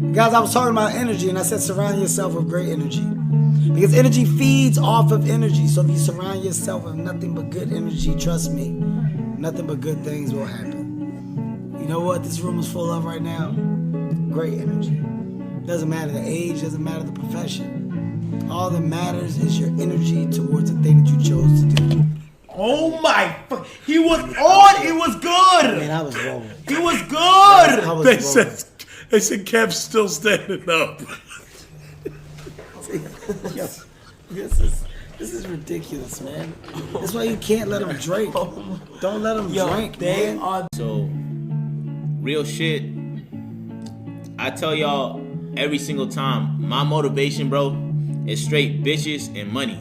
Guys, I was talking about energy, and I said surround yourself with great energy. Because energy feeds off of energy. So if you surround yourself with nothing but good energy, trust me, nothing but good things will happen. You know what this room is full of right now? Great energy. Doesn't matter the age, doesn't matter the profession. All that matters is your energy towards the thing that you chose to do. Oh my fuck. He was on. He was good. Man, I was rolling. He was good. I was rolling. They said Kev's still standing up. Yo, this is ridiculous, man. That's why you can't let them drink. Don't let them drink, man. So, real shit. I tell y'all every single time, my motivation, bro, is straight bitches and money.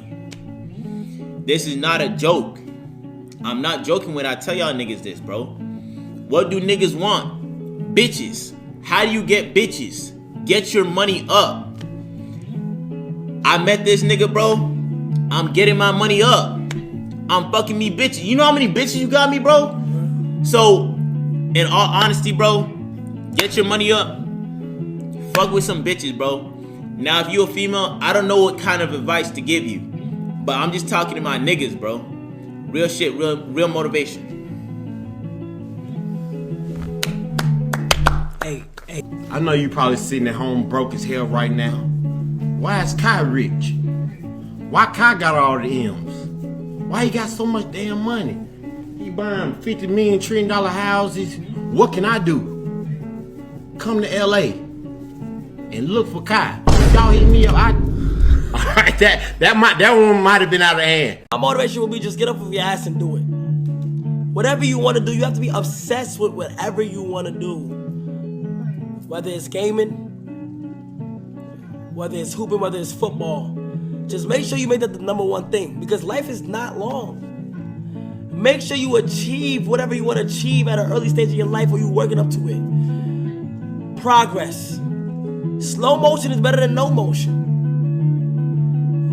This is not a joke. I'm not joking when I tell y'all niggas this, bro. What do niggas want? Bitches. How do you get bitches? Get your money up. I met this nigga, bro. I'm getting my money up. I'm fucking me bitches. You know how many bitches you got me, bro? So, in all honesty, bro, get your money up. Fuck with some bitches, bro. Now, if you a female, I don't know what kind of advice to give you. But I'm just talking to my niggas, bro. Real shit, real motivation. Hey. I know you probably sitting at home broke as hell right now. Why is Kai rich? Why Kai got all the M's? Why he got so much damn money? He buying $50 million $1 trillion houses. What can I do? Come to LA and look for Kai. Y'all hit me up. Alright, that one might have been out of hand. My motivation will be just get up with your ass and do it. Whatever you want to do, you have to be obsessed with whatever you want to do. Whether it's gaming, whether it's hooping, whether it's football. Just make sure you make that the number one thing, because life is not long. Make sure you achieve whatever you want to achieve at an early stage of your life or you're working up to it. Progress. Slow motion is better than no motion.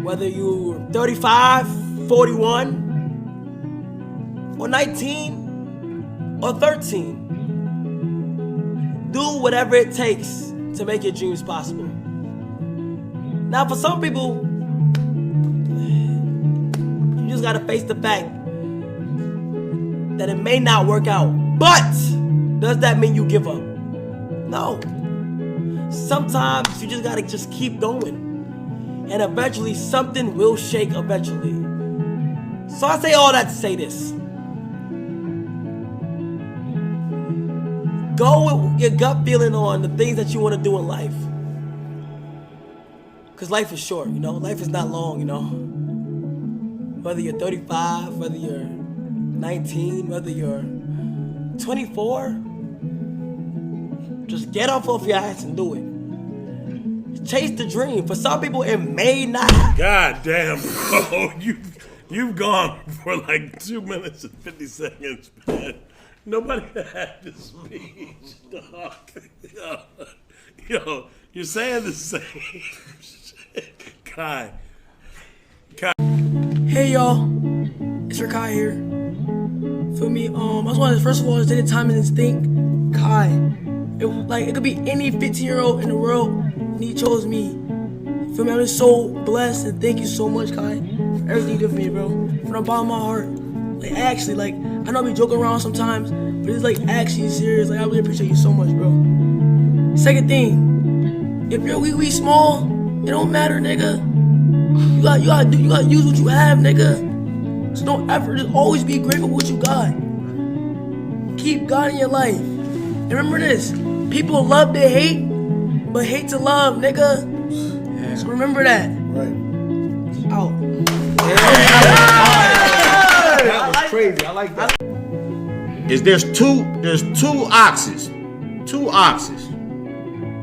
Whether you're 35, 41, or 19, or 13. Do whatever it takes to make your dreams possible. Now, for some people, you just gotta face the fact that it may not work out. But does that mean you give up? No. Sometimes you just gotta just keep going. And eventually something will shake eventually. So I say all that to say this. Go with your gut feeling on the things that you want to do in life. Because life is short, you know? Life is not long, you know? Whether you're 35, whether you're 19, whether you're 24, just get off your ass and do it. Chase the dream. For some people, it may not happen. God damn, bro. You've gone for like 2 minutes and 50 seconds, man. Nobody had to speech, dog. Yo, you're saying the same shit. Kai. Hey y'all, it's Rakai here. Feel me? I just wanted to, first of all, just take the time and just think, Kai. It could be any 15-year-old in the world, and he chose me. Feel me? I'm just so blessed, and thank you so much, Kai, for everything you did for me, bro. From the bottom of my heart. Like, actually, like, I know I be joking around sometimes, but it's like actually serious. Like, I really appreciate you so much, bro. Second thing, if you're wee small, it don't matter, nigga. You gotta use what you have, nigga. So don't ever, just always be grateful for what you got. Keep God in your life. And remember this, people love to hate, but hate to love, nigga. Yeah. So remember that. Right. Out. That was crazy. I like that. There's two oxes. Two oxes.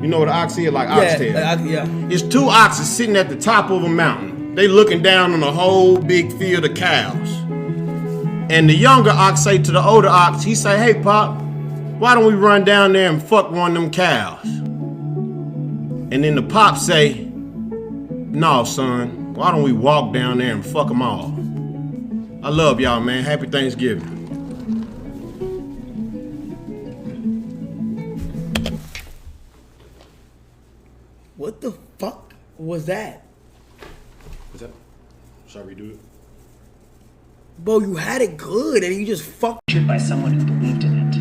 You know what an ox is? Like oxtail. Yeah. It's two oxes sitting at the top of a mountain. They looking down on a whole big field of cows. And the younger ox say to the older ox, he say, "Hey, Pop, why don't we run down there and fuck one of them cows?" And then the Pop say, "No, son, why don't we walk down there and fuck them all?" I love y'all, man. Happy Thanksgiving. What the fuck was that? What's that? Should I redo it? Bro, you had it good and you just fucked. By someone who believed in it.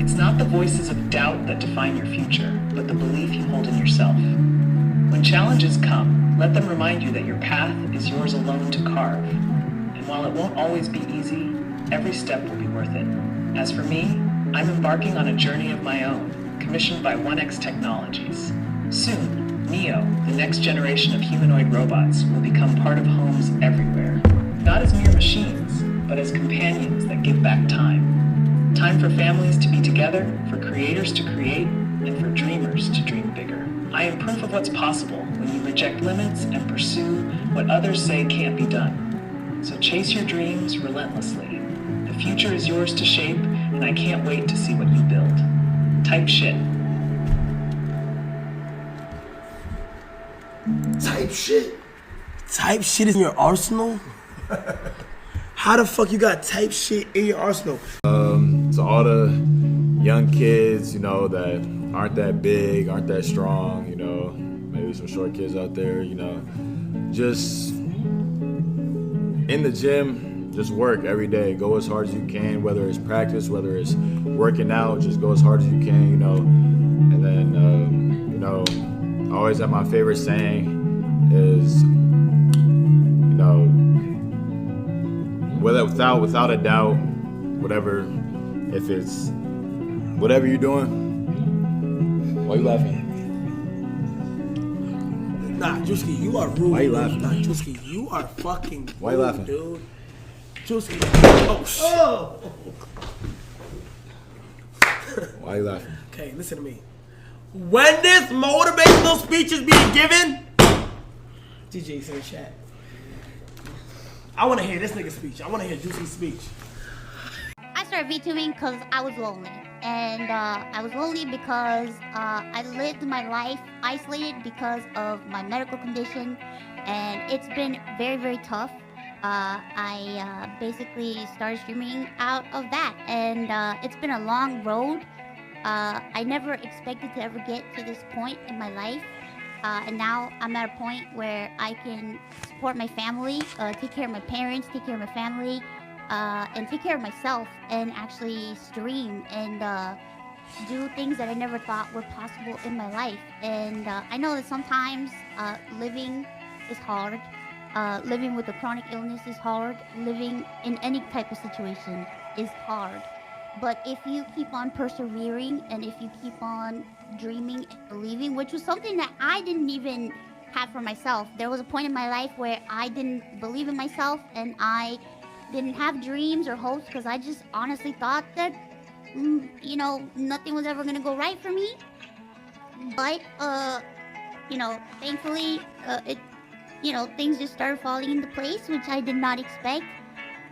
It's not the voices of doubt that define your future, but the belief you hold in yourself. When challenges come, let them remind you that your path is yours alone to carve. And while it won't always be easy, every step will be worth it. As for me, I'm embarking on a journey of my own, commissioned by 1X Technologies. Soon, Neo, the next generation of humanoid robots, will become part of homes everywhere. Not as mere machines, but as companions that give back time. Time for families to be together, for creators to create, and for dreamers to dream bigger. I am proof of what's possible when you reject limits and pursue what others say can't be done. So chase your dreams relentlessly. The future is yours to shape, and I can't wait to see what you build. Type shit. Type shit. Type shit is in your arsenal? How the fuck you got type shit in your arsenal? To all the young kids, you know, that aren't that big, aren't that strong, you know, maybe some short kids out there, you know, just in the gym, just work every day. Go as hard as you can, whether it's practice, whether it's working out, just go as hard as you can, you know. And then, you know, I always have my favorite saying is, you know, without a doubt, whatever, if it's whatever you're doing. Why you laughing? Nah, Druski, you are rude. Why you dude. laughing? Nah, Druski, you are fucking Why you rude, laughing? dude. Druski. Oh, Why you laughing? Okay, listen to me. When this motivational speech is being given, DJ's in the chat. I want to hear this nigga's speech. I want to hear Juicy's speech. I started VTubing because I was lonely. And I was lonely because I lived my life isolated because of my medical condition. And it's been very, very tough. I basically started streaming out of that. And it's been a long road. I never expected to ever get to this point in my life. And now I'm at a point where I can support my family, take care of my parents, take care of my family, and take care of myself, and actually stream and do things that I never thought were possible in my life. And I know that sometimes living is hard. Living with a chronic illness is hard. Living in any type of situation is hard. But if you keep on persevering and if you keep on dreaming and believing, which was something that I didn't even have for myself. There was a point in my life where I didn't believe in myself and I didn't have dreams or hopes because I just honestly thought that, you know, nothing was ever going to go right for me. But, you know, thankfully, things just started falling into place, which I did not expect.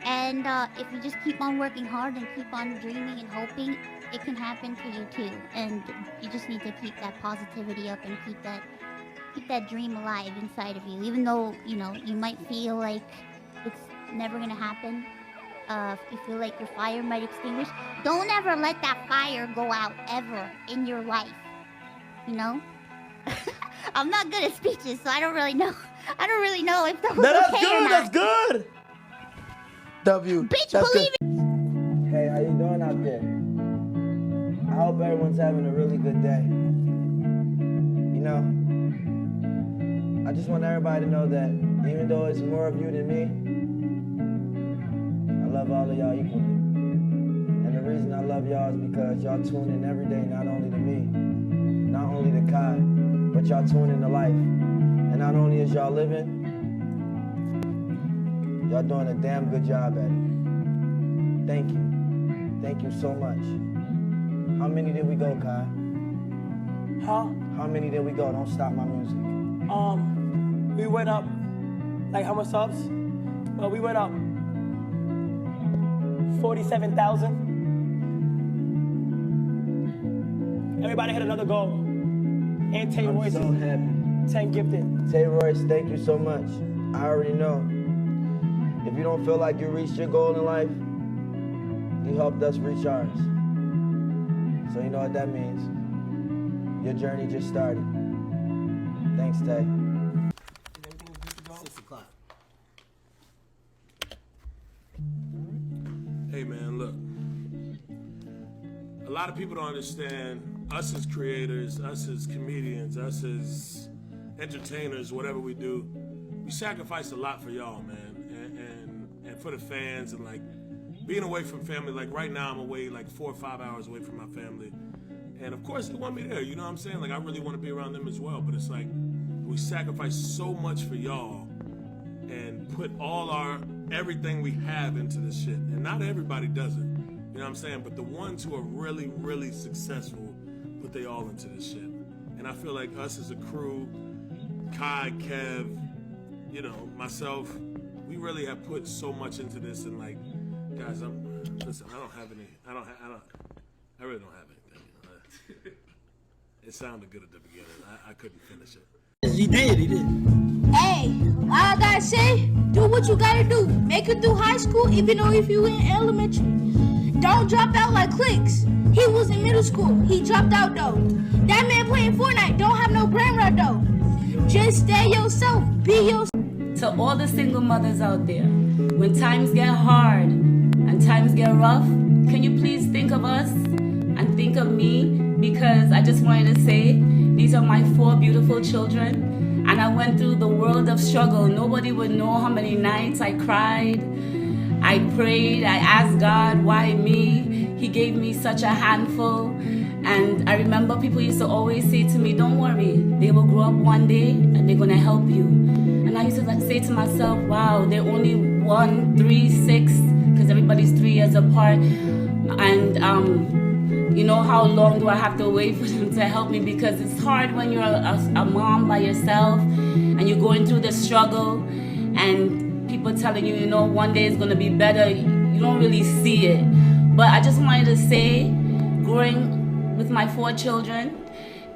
And if you just keep on working hard and keep on dreaming and hoping, it can happen to you too. And you just need to keep that positivity up and keep that dream alive inside of you. Even though, you know, you might feel like it's never gonna happen. You feel like your fire might extinguish. Don't ever let that fire go out ever in your life. You know? I'm not good at speeches, so I don't really know. I don't really know if that was okay or not. That's good. W. Bitch, That's believe good. it. Hey, how you doing out there? I hope everyone's having a really good day. You know, I just want everybody to know that even though it's more of you than me, I love all of y'all equally. And the reason I love y'all is because y'all tune in every day, not only to me, not only to Kai, but y'all tune in to life. And not only is y'all living, y'all doing a damn good job at it. Thank you. Thank you so much. How many did we go, Kai? Huh? How many did we go? Don't stop my music. We went up, like how much subs? Well, we went up 47,000. Everybody hit another goal. And Tay I'm Royce, so happy. 10 gifted. Tay Royce, thank you so much. I already know. If you don't feel like you reached your goal in life, you helped us reach ours. So you know what that means. Your journey just started. Thanks, Tay. 6 o'clock. Hey man, look. A lot of people don't understand us as creators, us as comedians, us as entertainers, whatever we do. We sacrifice a lot for y'all, man, and for the fans, and like being away from family. Like right now, I'm away like 4 or 5 hours away from my family, and of course they want me there. You know what I'm saying? Like I really want to be around them as well. But it's like we sacrifice so much for y'all, and put all everything we have into this shit. And not everybody does it. You know what I'm saying? But the ones who are really, really successful put they all into this shit. And I feel like us as a crew, Kai, Kev, you know, myself, we really have put so much into this. And like, guys, listen, I really don't have anything. It sounded good at the beginning. I couldn't finish it. He did. Hey, all I gotta say, do what you gotta do. Make it through high school, even though if you in elementary. Don't drop out like Clicks. He was in middle school. He dropped out though. That man playing Fortnite don't have no brain rot though. Just stay yourself. Be yourself. To all the single mothers out there, when times get hard and times get rough, can you please think of us and think of me? Because I just wanted to say, these are my 4 beautiful children, and I went through the world of struggle. Nobody would know how many nights I cried, I prayed, I asked God, why me? He gave me such a handful. And I remember people used to always say to me, don't worry, they will grow up one day and they're gonna help you. And I used to say to myself, wow, they're only 1, 3, 6, because everybody's 3 years apart. And you know, how long do I have to wait for them to help me? Because it's hard when you're a mom by yourself and you're going through the struggle and people telling you, you know, one day it's gonna be better. You don't really see it. But I just wanted to say, growing with my 4 children,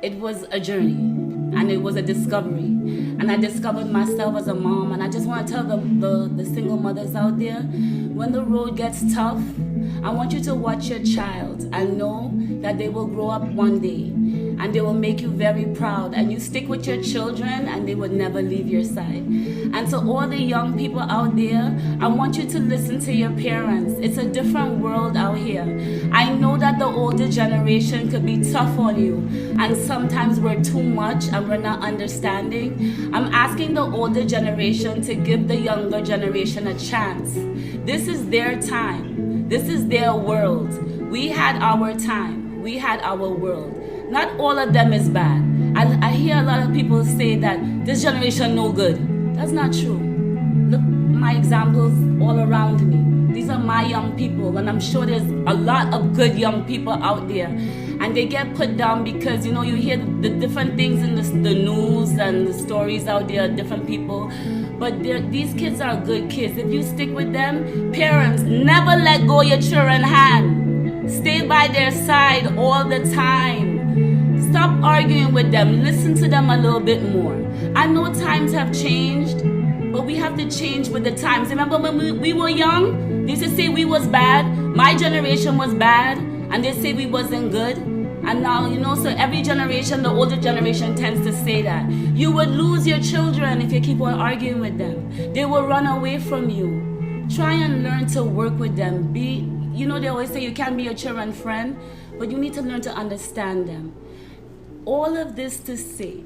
it was a journey and it was a discovery. And I discovered myself as a mom. And I just want to tell the single mothers out there, when the road gets tough, I want you to watch your child and know that they will grow up one day and they will make you very proud. And you stick with your children and they will never leave your side. And to all the young people out there, I want you to listen to your parents. It's a different world out here. I know that the older generation could be tough on you, and sometimes we're too much and we're not understanding. I'm asking the older generation to give the younger generation a chance. This is their time. This is their world. We had our time. We had our world. Not all of them is bad. I hear a lot of people say that this generation no good. That's not true. Look, my examples all around me. These are my young people, and I'm sure there's a lot of good young people out there. And they get put down because, you know, you hear the different things in the news and the stories out there, different people. But these kids are good kids. If you stick with them, parents, never let go your children's hand. Stay by their side all the time. Stop arguing with them. Listen to them a little bit more. I know times have changed, but we have to change with the times. Remember when we were young, they used to say we was bad. My generation was bad, and they say we wasn't good. And now, you know, so every generation, the older generation tends to say that. You would lose your children if you keep on arguing with them. They will run away from you. Try and learn to work with them. You know, they always say you can't be your children's friend, but you need to learn to understand them. All of this to say.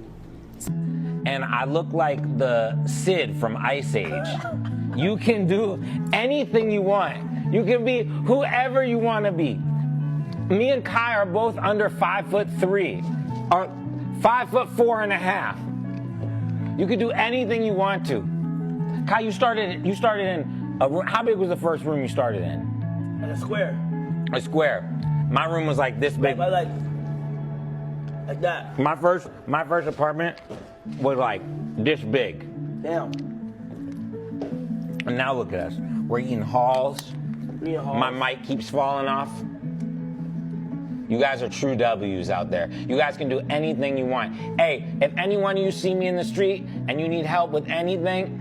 And I look like the Sid from Ice Age. You can do anything you want. You can be whoever you want to be. Me and Kai are both under 5'3", or 5'4.5". You can do anything you want to. Kai, you started in a room. How big was the first room you started in? A square. A square. My room was like this big. Like that. My first apartment was like this big. Damn. And now look at us. We're eating halls. My mic keeps falling off. You guys are true W's out there. You guys can do anything you want. Hey, if any one of you see me in the street and you need help with anything,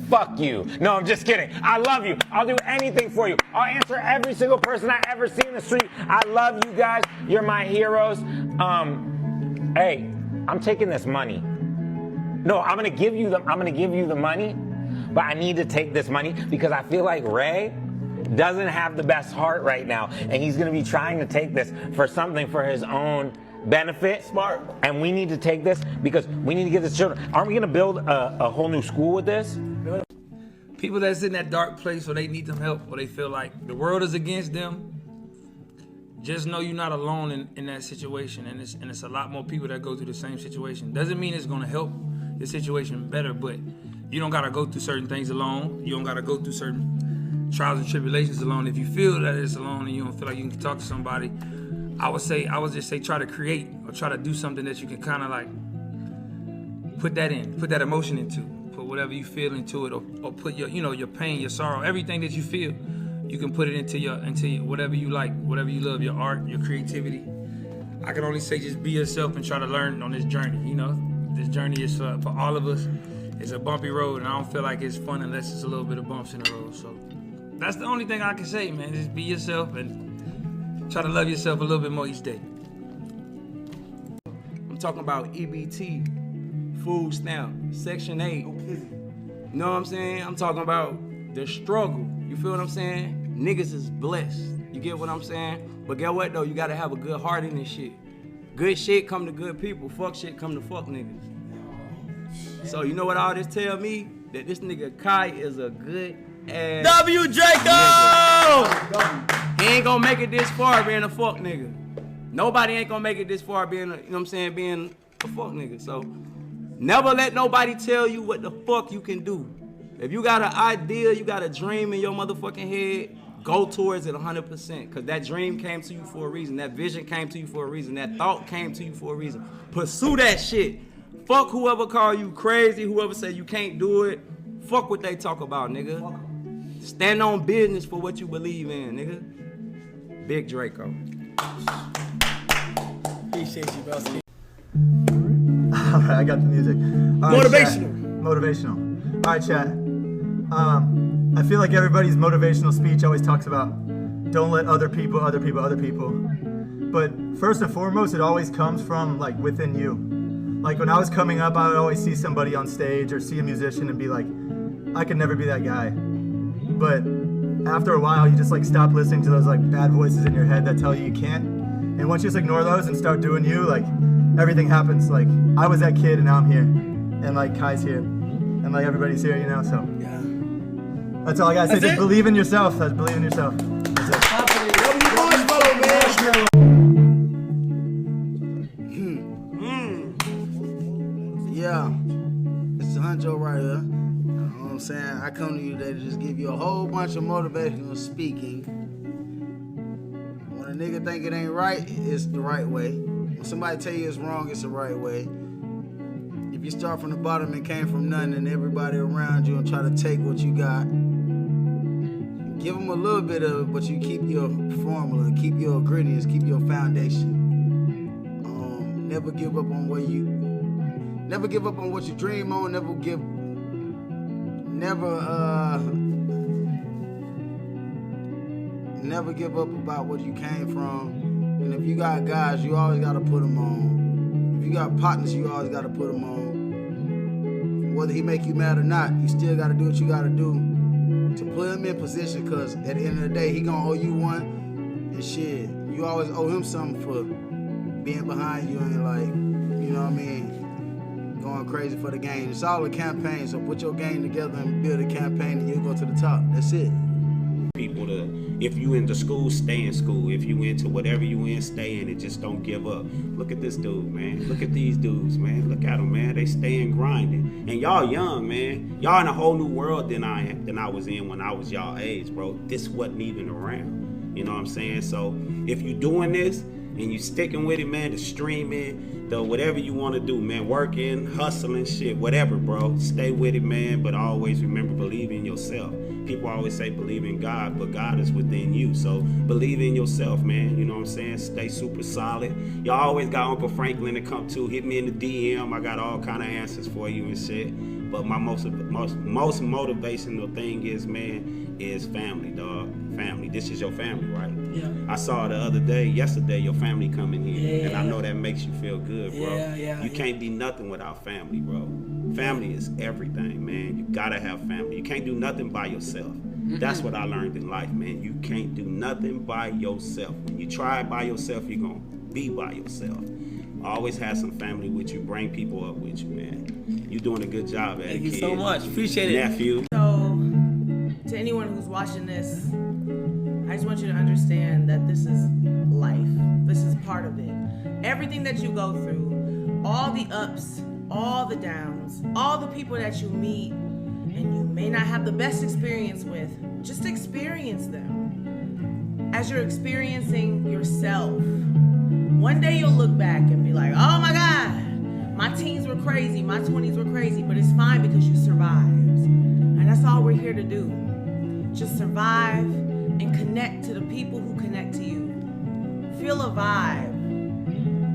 fuck you. No, I'm just kidding. I love you. I'll do anything for you. I'll answer every single person I ever see in the street. I love you guys. You're my heroes. Hey, I'm taking this money. No, I'm gonna give you the money, but I need to take this money because I feel like Ray doesn't have the best heart right now, and he's gonna be trying to take this for something for his own benefit. Smart. And we need to take this because we need to get the children. Aren't we gonna build a whole new school with this? People that's in that dark place or they need some help or they feel like the world is against them, just know you're not alone in that situation, and it's a lot more people that go through the same situation. Doesn't mean it's gonna help your situation better, but you don't gotta go through certain things alone. You don't gotta go through certain trials and tribulations alone. If you feel that it's alone and you don't feel like you can talk to somebody, I would just say try to create or try to do something that you can kind of like put that emotion into, put whatever you feel into it, or put your pain, your sorrow, everything that you feel. You can put it into whatever you like, whatever you love, your art, your creativity. I can only say just be yourself and try to learn on this journey. This journey is for all of us. It's a bumpy road, and I don't feel like it's fun unless it's a little bit of bumps in the road. So that's the only thing I can say, man. Just be yourself and try to love yourself a little bit more each day. I'm talking about EBT, food stamp, Section 8. You know what I'm saying? I'm talking about the struggle. You feel what I'm saying? Niggas is blessed. You get what I'm saying? But get what though? You gotta have a good heart in this shit. Good shit come to good people. Fuck shit come to fuck niggas. So you know what all this tell me? That this nigga Kai is a good ass W Draco! He ain't gonna make it this far being a fuck nigga. Nobody ain't gonna make it this far being being a fuck nigga. So never let nobody tell you what the fuck you can do. If you got an idea, you got a dream in your motherfucking head, go towards it 100%. Cause that dream came to you for a reason. That vision came to you for a reason. That thought came to you for a reason. Pursue that shit. Fuck whoever call you crazy, whoever say you can't do it. Fuck what they talk about, nigga. Stand on business for what you believe in, nigga. Big Draco. Appreciate you, bro. All right, I got the music. All right, Motivational. Motivational. All right, chat. I feel like everybody's motivational speech always talks about don't let other people. But first and foremost, it always comes from like within you. Like when I was coming up, I would always see somebody on stage or see a musician and be like, I could never be that guy. But after a while, you just like stop listening to those like bad voices in your head that tell you can't. And once you just ignore those and start doing you, like everything happens. Like I was that kid and now I'm here. And like Kai's here. And like everybody's here, so. Yeah. That's all I gotta say. Just believe in yourself. Believe in yourself. That's it. MarshMello, Yeah. It's the Huncho right here. You know what I'm saying? I come to you today to just give you a whole bunch of motivational speaking. When a nigga think it ain't right, it's the right way. When somebody tell you it's wrong, it's the right way. If you start from the bottom and came from nothing and everybody around you and try to take what you got, give them a little bit of it, but you keep your formula, keep your ingredients, keep your foundation. Never give up on what you dream on. Never give up about what you came from. And if you got guys, you always gotta put them on. If you got partners, you always gotta put them on. Whether he make you mad or not, you still gotta do what you gotta do to put him in position, cause at the end of the day, he gonna owe you one, and shit, you always owe him something for being behind you and like, you know what I mean, going crazy for the game. It's all a campaign, so put your game together and build a campaign and you'll go to the top. That's it. People to, if you into school, stay in school. If you into whatever you in, stay in it. Just don't give up. Look at this dude, man. Look at these dudes, man. Look at them, man. They staying grinding. And y'all young, man. Y'all in a whole new world than I was in when I was y'all age, bro. This wasn't even around. You know what I'm saying? So if you doing this and you sticking with it, man, the streaming, the whatever you want to do, man, working, hustling, shit, whatever, bro. Stay with it, man. But always remember, believe in yourself. People always say believe in God, but God is within you. So believe in yourself, man. You know what I'm saying? Stay super solid. Y'all always got Uncle Franklin to come to. Hit me in the DM. I got all kind of answers for you and shit. But my most motivational thing is, man, is family, dog. Family. This is your family, right? Yeah. I saw the other day, yesterday, your family coming here. Yeah. And I know that makes you feel good, bro. Yeah, you can't be nothing without family, bro. Family is everything, man. You gotta have family. You can't do nothing by yourself. That's what I learned in life, man. You can't do nothing by yourself. When you try it by yourself, you're gonna be by yourself. Always have some family with you. Bring people up with you, man. You're doing a good job at it, Thank you kid. so much. Appreciate it. Nephew. So, to anyone who's watching this, I just want you to understand that this is life. This is part of it. Everything that you go through, all the ups, all the downs, all the people that you meet and you may not have the best experience with, just experience them. As you're experiencing yourself, one day you'll look back and be like, oh my God, my teens were crazy, my 20s were crazy, but it's fine because you survived. And that's all we're here to do. Just survive and connect to the people who connect to you. Feel a vibe.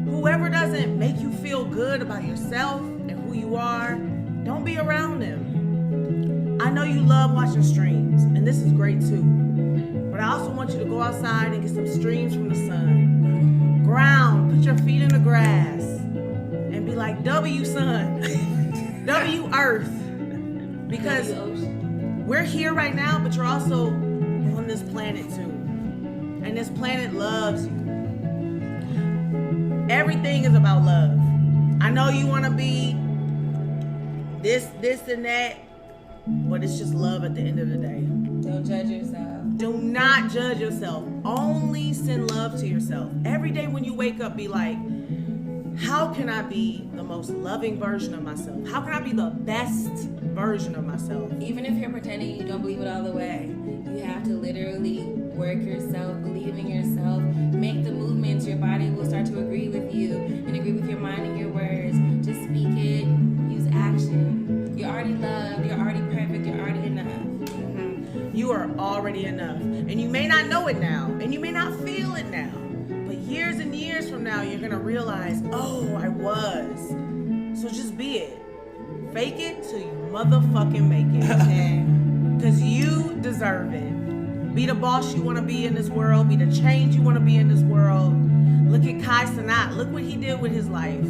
Whoever doesn't make you feel good about yourself and who you are, don't be around them. I know you love watching streams, and this is great too. But I also want you to go outside and get some streams from the sun. Ground, put your feet in the grass, and be like, W sun, W earth. Because we're here right now, but you're also on this planet too. And this planet loves you. Everything is about love. I know you want to be this and that, but it's just love at the end of the day. Don't judge yourself. Do not judge yourself. Only send love to yourself. Every day when you wake up, be like, how can I be the most loving version of myself? How can I be the best version of myself? Even if you're pretending you don't believe it all the way, you have to literally work yourself, believe in yourself, make the movements. Your body will start to agree with you and agree with your mind and your words. Just speak it, use action. You're already loved, you're already perfect, you're already enough. You are already enough. And you may not know it now, and you may not feel it now. But years and years from now, you're gonna realize, oh, I was. So just be it. Fake it till you motherfucking make it. Because you deserve it. Be the boss you want to be in this world. Be the change you want to be in this world. Look at Cenat. Look what he did with his life.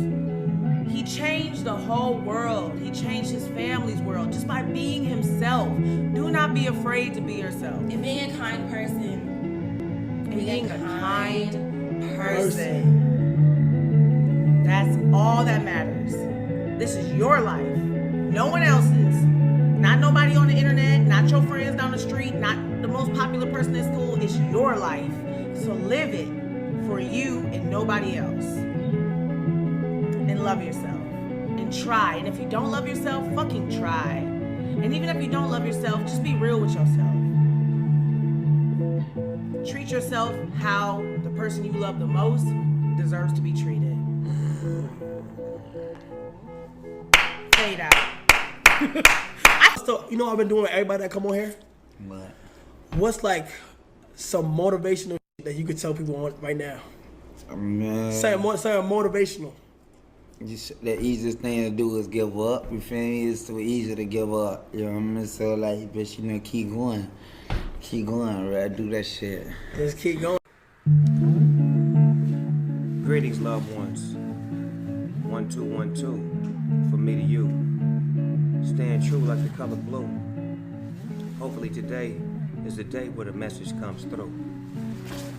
He changed the whole world. He changed his family's world just by being himself. Do not be afraid to be yourself. And being a kind person. And being a kind person. That's all that matters. This is your life. No one else's. Not nobody on the internet, not your friends down the street, not the most popular person in school. It's your life. So live it for you and nobody else. And love yourself. And try. And if you don't love yourself, fucking try. And even if you don't love yourself, just be real with yourself. Treat yourself how the person you love the most deserves to be treated. Fade out. So, you know what I've been doing with everybody that come on here? What? What's like some motivational shit that you could tell people right now? Man. Say motivational. The easiest thing to do is give up. You feel me? It's so easy to give up. You know what I mean? So like, but you know, keep going. Keep going, right? Do that shit. Just keep going. Greetings, loved ones. 1212. From me to you. Staying true like the color blue. Hopefully today is the day where the message comes through.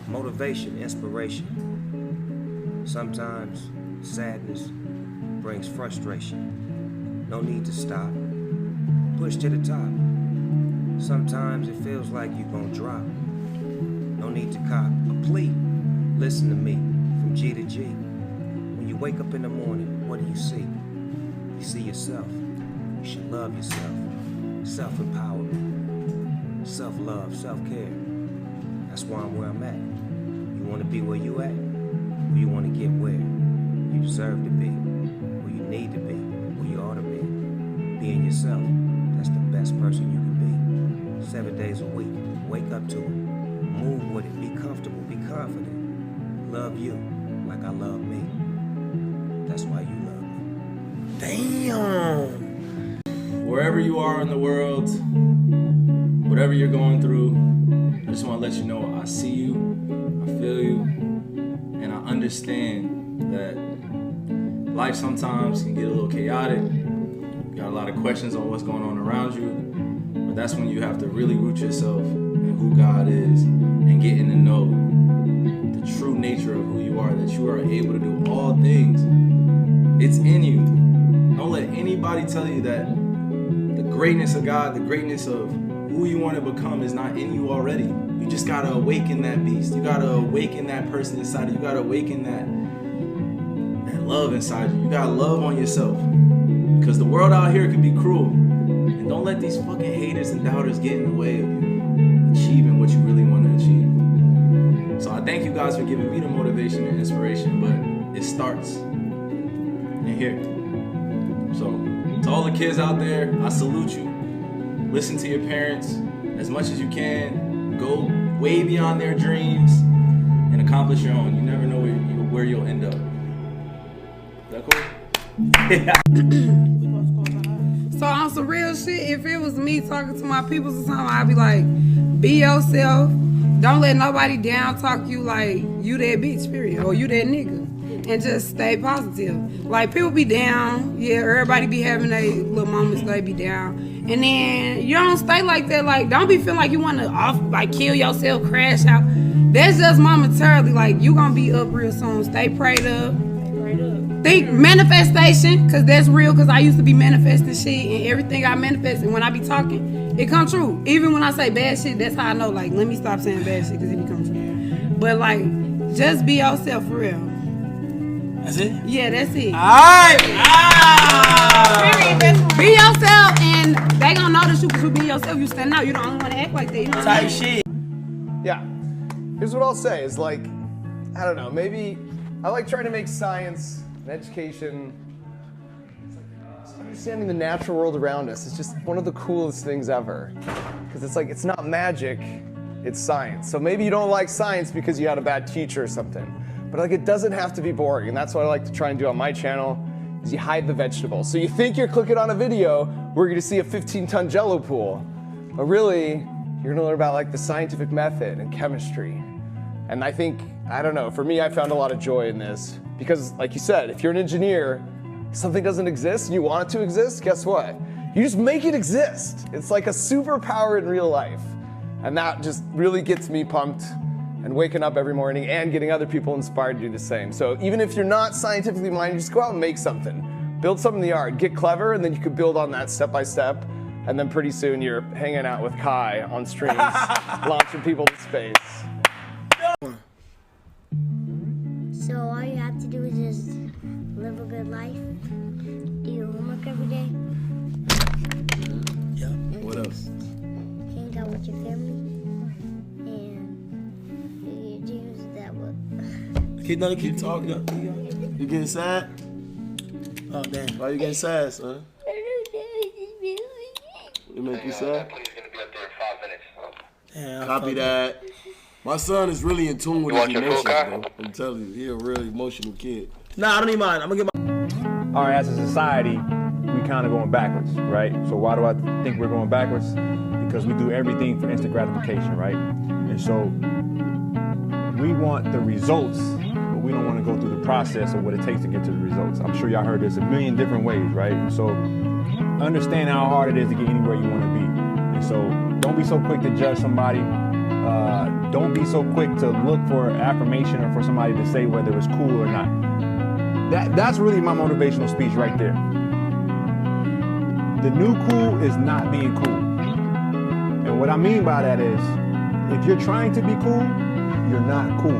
Motivation, inspiration. Sometimes sadness brings frustration. No need to stop. Push to the top. Sometimes it feels like you're gonna drop. No need to cop a plea. Listen to me from G to G. When you wake up in the morning, what do you see? You see yourself. You should love yourself. Self-empowerment, self-love, self-care. That's why I'm where I'm at. You want to be where you at, or you want to get where you deserve to be, where you need to be, where you ought to be. Being yourself, that's the best person you can be. 7 days a week, wake up to it. Move with it, be comfortable, be confident. Love you like I love me. That's why you love me. Damn. Wherever you are in the world, whatever you're going through, I just want to let you know I see you, I feel you, and I understand that life sometimes can get a little chaotic, got a lot of questions on what's going on around you. But that's when you have to really root yourself in who God is and getting to know the true nature of who you are, that you are able to do all things. It's in you. Don't let anybody tell you that the greatness of God, the greatness of who you want to become is not in you already. You just gotta awaken that beast. You gotta awaken that person inside of you. You gotta awaken that love inside you. You gotta love on yourself. Because the world out here can be cruel. And don't let these fucking haters and doubters get in the way of you achieving what you really want to achieve. So I thank you guys for giving me the motivation and inspiration, but it starts in here. So to all the kids out there, I salute you. Listen to your parents as much as you can. Go way beyond their dreams and accomplish your own. You never know where you'll end up. Is that cool? So on some real shit, if it was me talking to my peoples or something, I'd be like, be yourself. Don't let nobody down talk you like you that bitch, period, or you that nigga. And just stay positive. Like, people be down. Yeah, everybody be having their little moments, they be down. And then you don't stay like that. Like, don't be feeling like you want to kill yourself, crash out. That's just momentarily. Like, you gonna be up real soon. Stay prayed up. Think manifestation, because that's real, because I used to be manifesting shit, and everything I manifest, and when I be talking, it come true. Even when I say bad shit, that's how I know, like, let me stop saying bad shit, because it become true. But, like, just be yourself for real. That's it? Yeah, that's it. Alright! Be yourself, and they gonna notice you, because you be yourself, you stand out, you don't want to act like that, you know what I mean? shit. Yeah. Here's what I'll say is, like, I don't know, maybe I like trying to make science and education, understanding the natural world around us is just one of the coolest things ever. Because it's like, it's not magic, it's science. So maybe you don't like science because you had a bad teacher or something. But like, it doesn't have to be boring. And that's what I like to try and do on my channel, is you hide the vegetables. So you think you're clicking on a video where you're gonna see a 15-ton Jello pool. But really, you're gonna learn about like the scientific method and chemistry. And I think, I don't know, for me, I found a lot of joy in this. Because like you said, if you're an engineer, something doesn't exist and you want it to exist, guess what? You just make it exist. It's like a superpower in real life. And that just really gets me pumped and waking up every morning and getting other people inspired to do the same. So even if you're not scientifically minded, just go out and make something. Build something in the yard, get clever, and then you can build on that step by step. And then pretty soon you're hanging out with Kai on streams, launching people to space. So all you have to do is just live a good life, do your homework every day. Yeah. What else? Hang out with your family, and do your dreams that will. Keep talking. You getting sad? Oh, damn. Why you getting sad, son? It make you sad? Damn, Copy that. My son is really in tune with his emotions, bro. I'm telling you, he a real emotional kid. Nah, I don't need mine. I'm gonna get my. All right, as a society, we kind of going backwards, right? So why do I think we're going backwards? Because we do everything for instant gratification, right? And so we want the results, but we don't want to go through the process of what it takes to get to the results. I'm sure y'all heard this a million different ways, right? And so understand how hard it is to get anywhere you want to be. And so don't be so quick to judge somebody. Don't be so quick to look for affirmation or for somebody to say whether it's cool or not. That's really my motivational speech right there. The new cool is not being cool. And what I mean by that is, if you're trying to be cool, you're not cool.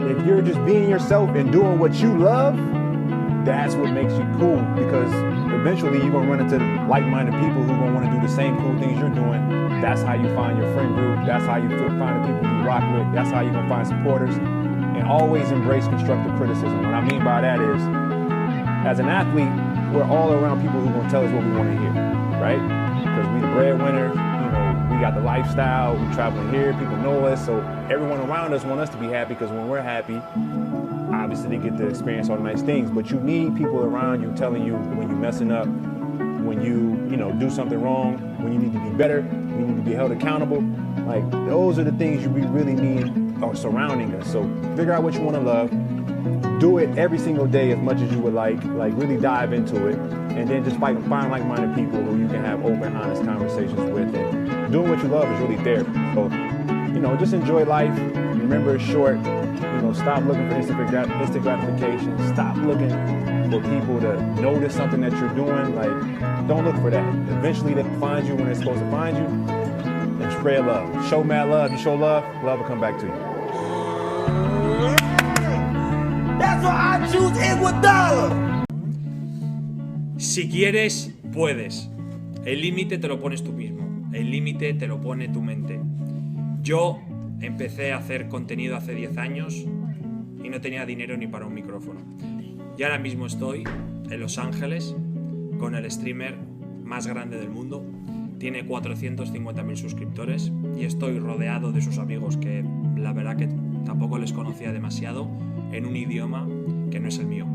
If you're just being yourself and doing what you love, that's what makes you cool, because eventually you're gonna run into like-minded people who are gonna wanna do the same cool things you're doing. That's how you find your friend group. That's how you find the people you rock with. That's how you're gonna find supporters. And always embrace constructive criticism. What I mean by that is, as an athlete, we're all around people who are gonna tell us what we wanna hear, right? Because we the breadwinners, you know, we got the lifestyle, we traveling here, people know us, so everyone around us want us to be happy, because when we're happy, obviously they get to experience all the nice things, but you need people around you telling you when you're messing up, when you do something wrong, when you need to be better, when you need to be held accountable. Like, those are the things we really need are surrounding us. So figure out what you want to love, do it every single day as much as you would like really dive into it, and then just find like-minded people who you can have open, honest conversations with. And doing what you love is really therapy. So, you know, just enjoy life. Remember, it's short. You know, stop looking for instant gratification. Stop looking for people to notice something that you're doing. Like, don't look for that. Eventually, they'll find you when they're supposed to find you. And spread love. Show mad love. You show love, love will come back to you. That's why I choose Iguodala. Si quieres, puedes. El límite te lo pones tú mismo. El límite te lo pone tu mente. Yo empecé a hacer contenido hace 10 años y no tenía dinero ni para un micrófono. Y ahora mismo estoy en Los Ángeles con el streamer más grande del mundo. Tiene 450.000 suscriptores y estoy rodeado de sus amigos que la verdad que tampoco les conocía demasiado, en un idioma que no es el mío.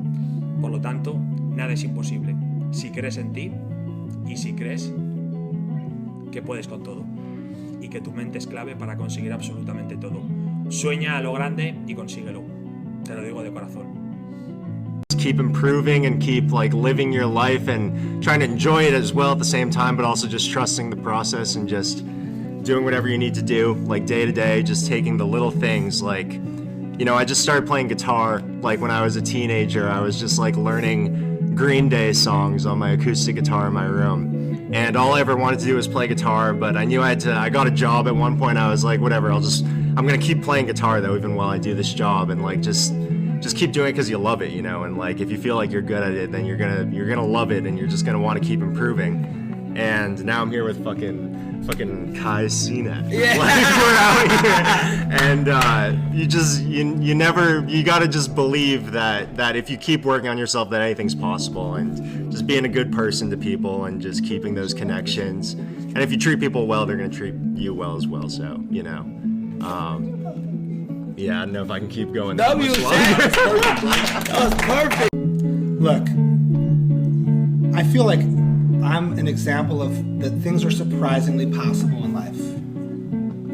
Por lo tanto, nada es imposible. Si crees en ti y si crees que puedes con todo y que tu mente es clave para conseguir absolutamente todo. Sueña a lo grande y consíguelo. Te lo digo de corazón. Keep improving and keep like living your life and trying to enjoy it as well at the same time, but also just trusting the process and just doing whatever you need to do, like day to day, just taking the little things. Like, you know, I just started playing guitar like when I was a teenager. I was just like learning Green Day songs on my acoustic guitar in my room, and all I ever wanted to do was play guitar. But I knew I got a job at one point. I was like, whatever, I'm gonna keep playing guitar though, even while I do this job, and like just keep doing it because you love it, you know. And like if you feel like you're good at it, then you're gonna love it, and you're just gonna want to keep improving. And now I'm here with fucking Kai Cenat. Yeah. Like we're out here, and you gotta just believe that if you keep working on yourself, that anything's possible, and just being a good person to people and just keeping those connections. And if you treat people well, they're gonna treat you well as well. So, you know. Yeah, I don't know if I can keep going that much longer. That was perfect. Look, I feel like I'm an example of that things are surprisingly possible in life.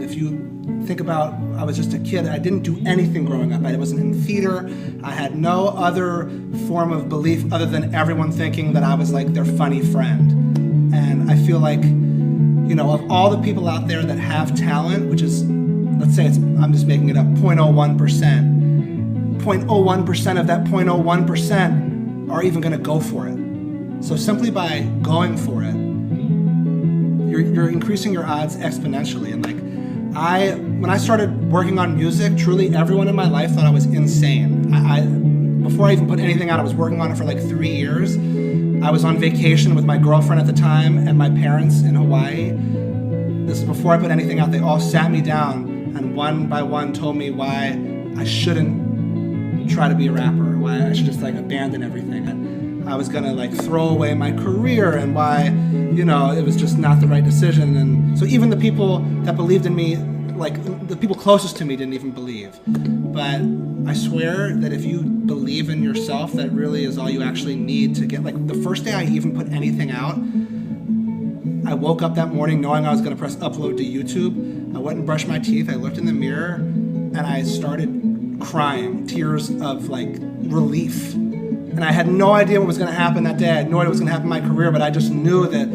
If you think about, I was just a kid, I didn't do anything growing up. I wasn't in theater. I had no other form of belief other than everyone thinking that I was like their funny friend. And I feel like, you know, of all the people out there that have talent, which is, let's say I'm just making it up, 0.01%. 0.01% of that 0.01% are even gonna go for it. So simply by going for it, you're increasing your odds exponentially. And like, when I started working on music, truly everyone in my life thought I was insane. Before I even put anything out, I was working on it for like 3 years. I was on vacation with my girlfriend at the time and my parents in Hawaii. This is before I put anything out. They all sat me down and one by one told me why I shouldn't try to be a rapper, why I should just like abandon everything. And I was gonna like throw away my career and why, you know, it was just not the right decision. And so even the people that believed in me, like the people closest to me didn't even believe. But I swear that if you believe in yourself, that really is all you actually need to get, like the first day I even put anything out, I woke up that morning knowing I was gonna press upload to YouTube. I went and brushed my teeth, I looked in the mirror, and I started crying, tears of like relief. And I had no idea what was gonna happen that day. I had no idea what was gonna happen in my career, but I just knew that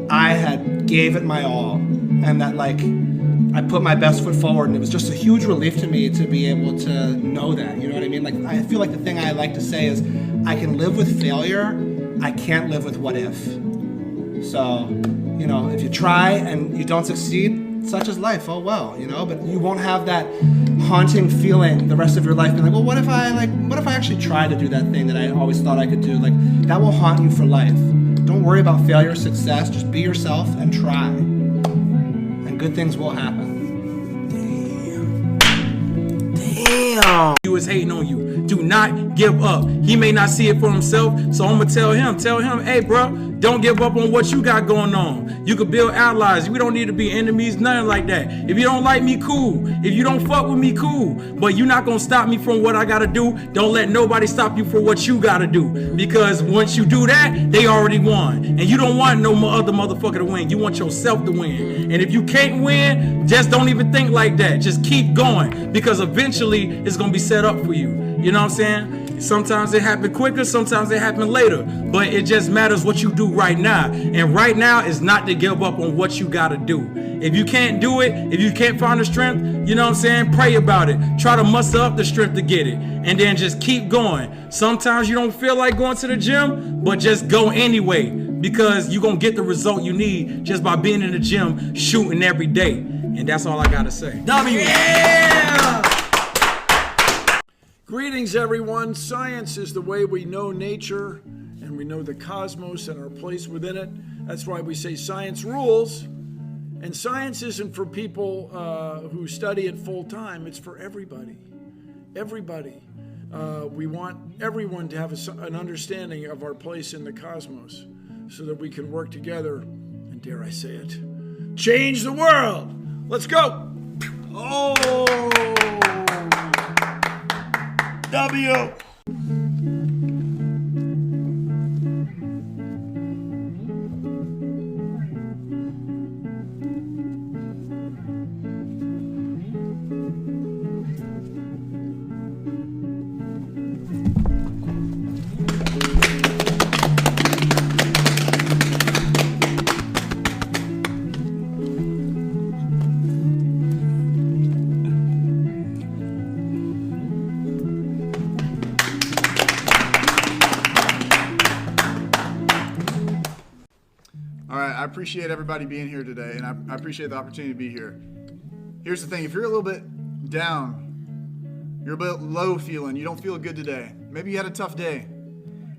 I had gave it my all. And that like, I put my best foot forward, and it was just a huge relief to me to be able to know that, you know what I mean? Like, I feel like the thing I like to say is, I can live with failure, I can't live with what if. So, you know, if you try and you don't succeed, such is life, oh well, you know, but you won't have that haunting feeling the rest of your life being like, well, what if I actually tried to do that thing that I always thought I could do? Like, that will haunt you for life. Don't worry about failure, success, just be yourself and try. And good things will happen. Damn. He was hating on you. Do not give up. He may not see it for himself, so I'm gonna tell him, hey bro, don't give up on what you got going on. You could build allies. We don't need to be enemies, nothing like that. If you don't like me, cool. If you don't fuck with me, cool. But you're not gonna stop me from what I gotta do. Don't let nobody stop you for what you gotta do. Because once you do that, they already won. And you don't want no other motherfucker to win. You want yourself to win. And if you can't win, just don't even think like that. Just keep going. Because eventually, it's gonna be set up for you. You know what I'm saying? Sometimes it happen quicker, sometimes it happen later. But it just matters what you do right now. And right now is not to give up on what you gotta do. If you can't do it, if you can't find the strength, you know what I'm saying, pray about it. Try to muster up the strength to get it. And then just keep going. Sometimes you don't feel like going to the gym, but just go anyway. Because you're gonna get the result you need just by being in the gym, shooting every day. And that's all I gotta say. W. Yeah! Greetings, everyone. Science is the way we know nature and we know the cosmos and our place within it. That's why we say science rules. And science isn't for people who study it full time. It's for everybody. Everybody. We want everyone to have an understanding of our place in the cosmos so that we can work together and, dare I say it, change the world. Let's go. Oh. W. I appreciate everybody being here today, and I appreciate the opportunity to be here. Here's the thing, if you're a little bit down, you're a bit low feeling, you don't feel good today, maybe you had a tough day,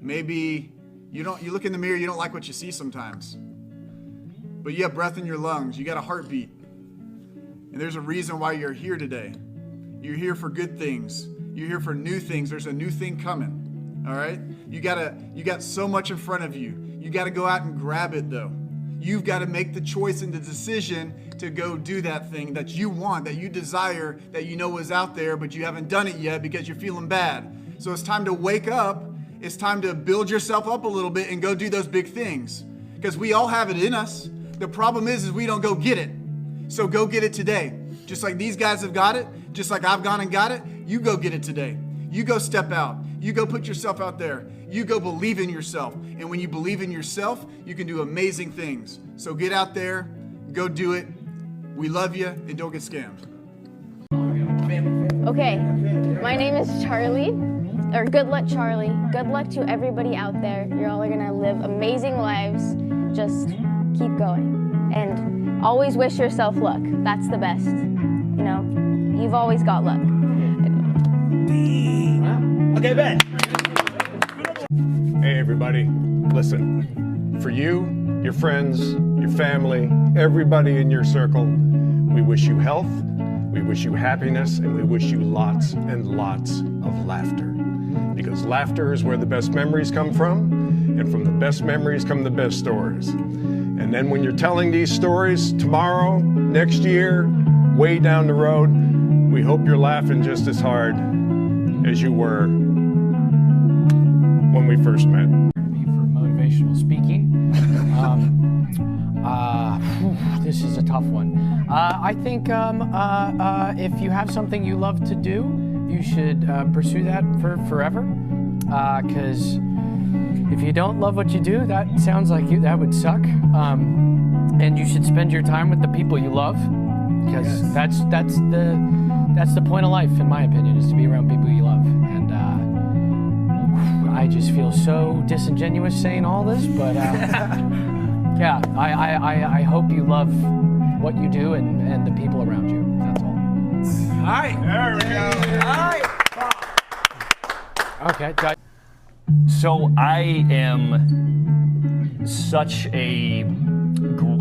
maybe you look in the mirror, you don't like what you see sometimes, but you have breath in your lungs, you got a heartbeat, and there's a reason why you're here today. You're here for good things, you're here for new things, there's a new thing coming, all right? You got so much in front of you. You got to go out and grab it though. You've got to make the choice and the decision to go do that thing that you want, that you desire, that you know is out there, but you haven't done it yet because you're feeling bad. So it's time to wake up. It's time to build yourself up a little bit and go do those big things. Because we all have it in us. The problem is we don't go get it. So go get it today. Just like these guys have got it, just like I've gone and got it, you go get it today. You go step out. You go put yourself out there. You go believe in yourself. And when you believe in yourself, you can do amazing things. So get out there, go do it. We love you, and don't get scammed. Okay, my name is Charlie, or Good Luck Charlie. Good luck to everybody out there. You're all gonna live amazing lives. Just keep going. And always wish yourself luck. That's the best. You know, you've always got luck. Okay, Ben. Hey everybody, listen, for you, your friends, your family, everybody in your circle, we wish you health, we wish you happiness, and we wish you lots and lots of laughter. Because laughter is where the best memories come from, and from the best memories come the best stories. And then when you're telling these stories tomorrow, next year, way down the road, we hope you're laughing just as hard as you were when we first met. For motivational speaking. This is a tough one. I think if you have something you love to do, you should pursue that for forever. Because if you don't love what you do, that sounds like that would suck. And you should spend your time with the people you love, because that's the point of life, in my opinion, is to be around people you love. And I just feel so disingenuous saying all this, but yeah, I hope you love what you do and the people around you. That's all. All right. There we go. All right. Okay. So I am such a,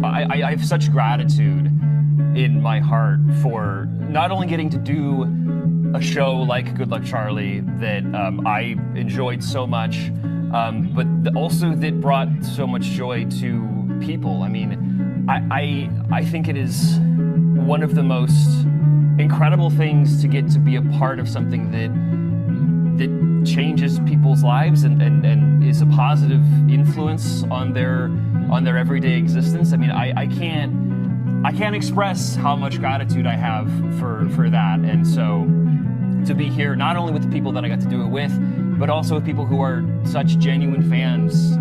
I have such gratitude in my heart for not only getting to do a show like Good Luck Charlie that I enjoyed so much, but also that brought so much joy to people. I mean, I think it is one of the most incredible things to get to be a part of something that changes people's lives and is a positive influence on their everyday existence. I mean, I can't express how much gratitude I have for that. And so to be here, not only with the people that I got to do it with, but also with people who are such genuine fans.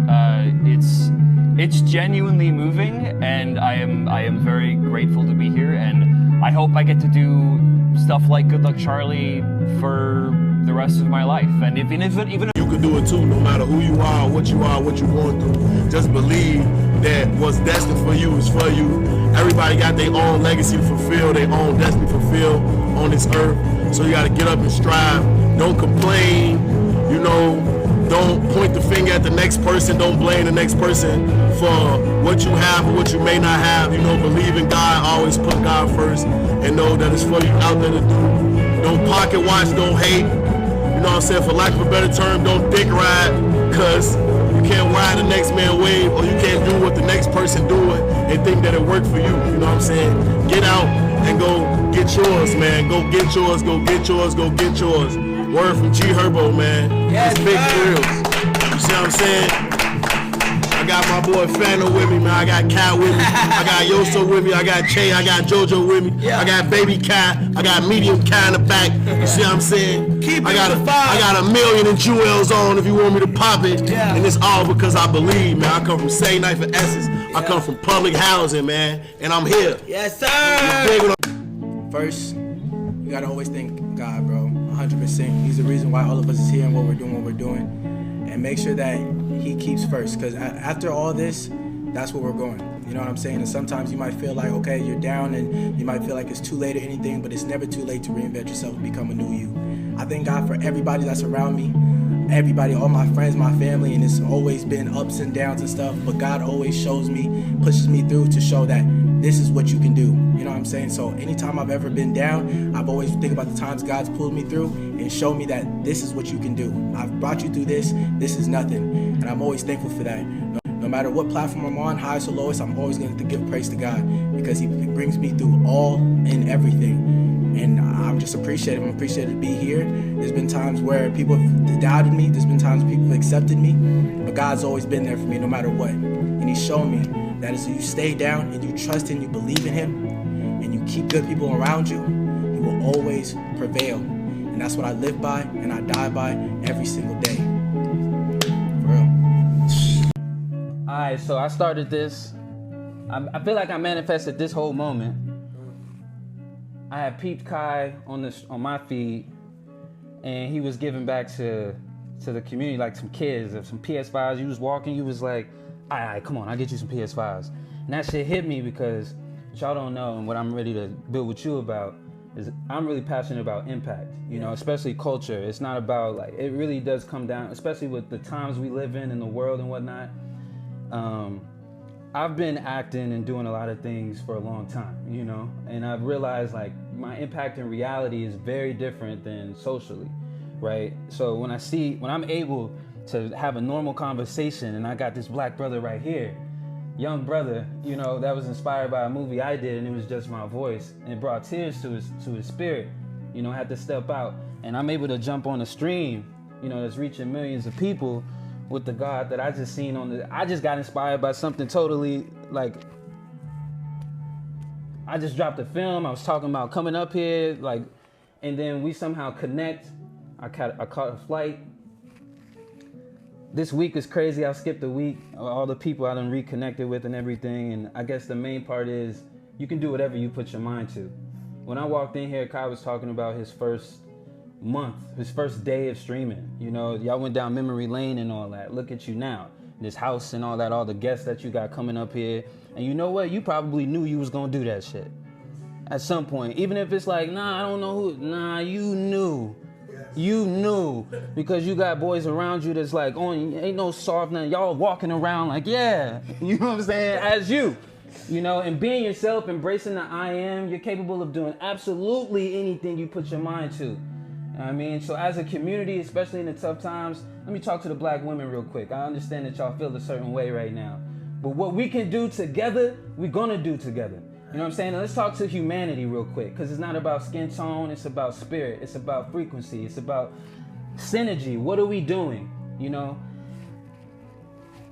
It's genuinely moving, and I am very grateful to be here, and I hope I get to do stuff like Good Luck Charlie for the rest of my life. And even if you can do it too, no matter who you are, what you're going through. Just believe that what's destined for you is for you. Everybody got their own legacy to fulfill, their own destiny to fulfill on this earth. So you gotta get up and strive. Don't complain, you know, don't point the finger at the next person, don't blame the next person for what you have or what you may not have. You know, believe in God, always put God first, and know that it's for you out there to do. Don't pocket watch, don't hate. You know what I'm saying? For lack of a better term, don't dick ride, cause you can't ride the next man wave, or you can't do what the next person doing and think that it worked for you. You know what I'm saying? Get out and go get yours, man. Go get yours, go get yours, go get yours. Word from G Herbo, man. Yes, it's big thrills. You see what I'm saying? I got my boy Fano with me, man. I got Kai with me. I got Yoso with me. I got Che. I got JoJo with me. I got Baby Kai. I got Medium Kai in the back. You see what I'm saying? I got a million in jewels on if you want me to pop it. Yeah. And it's all because I believe, man. I come from Say Knife and Essence. I come from public housing, man. And I'm here. Yes, sir. First, you gotta always thank God, bro. 100%. He's the reason why all of us is here and what we're doing. And make sure that he keeps first, because after all this, that's where we're going. You know what I'm saying? And sometimes you might feel like, okay, you're down and you might feel like it's too late or anything, but it's never too late to reinvent yourself and become a new you. I thank God for everybody that's around me, everybody, all my friends, my family, and it's always been ups and downs and stuff, but God always shows me, pushes me through to show that this is what you can do. You know what I'm saying? So anytime I've ever been down, I've always think about the times God's pulled me through and showed me that this is what you can do. I've brought you through this is nothing. And I'm always thankful for that. No matter what platform I'm on, highest or lowest, I'm always going to give praise to God, because he brings me through all and everything. And I'm just appreciative. I'm appreciative to be here. There's been times where people have doubted me. There's been times people have accepted me. But God's always been there for me no matter what. And he's shown me that as you stay down and you trust him, you believe in him, and you keep good people around you, he will always prevail. And that's what I live by and I die by every single day. For real. Alright, so I started this. I feel like I manifested this whole moment. I had peeped Kai on my feed, and he was giving back to the community, like some kids, some PS5s. You was walking, you was like, all right, come on, I'll get you some PS5s. And that shit hit me, because what y'all don't know, and what I'm ready to build with you about, is I'm really passionate about impact, you know, especially culture. It's not about, like, it really does come down, especially with the times we live in the world and whatnot. I've been acting and doing a lot of things for a long time, you know, and I've realized, like, my impact in reality is very different than socially, right? So when I'm able to have a normal conversation, and I got this black brother right here, young brother, you know, that was inspired by a movie I did, and it was just my voice, and it brought tears to his spirit, you know, I had to step out, and I'm able to jump on a stream, you know, that's reaching millions of people with the God that I just seen I just got inspired by something totally, like, I just dropped a film, I was talking about coming up here, like, and then we somehow connect. I caught a flight. This week is crazy. I skipped a week. All the people I done reconnected with and everything. And I guess the main part is you can do whatever you put your mind to. When I walked in here, Kai was talking about his first month, his first day of streaming. You know, y'all went down memory lane and all that. Look at you now. This house and all that, all the guests that you got coming up here. And you know what? You probably knew you was gonna do that shit at some point. Even if it's like, nah, I don't know who. Nah, you knew. You knew, because you got boys around you that's like, oh, ain't no soft nothing. Y'all walking around like, yeah, you know what I'm saying, as you know, and being yourself, embracing the I am, you're capable of doing absolutely anything you put your mind to. You know what I mean? So as a community, especially in the tough times, let me talk to the black women real quick. I understand that y'all feel a certain way right now, but what we can do together, we're gonna do together. You know what I'm saying? Now let's talk to humanity real quick, because it's not about skin tone, it's about spirit, it's about frequency, it's about synergy. What are we doing? You know?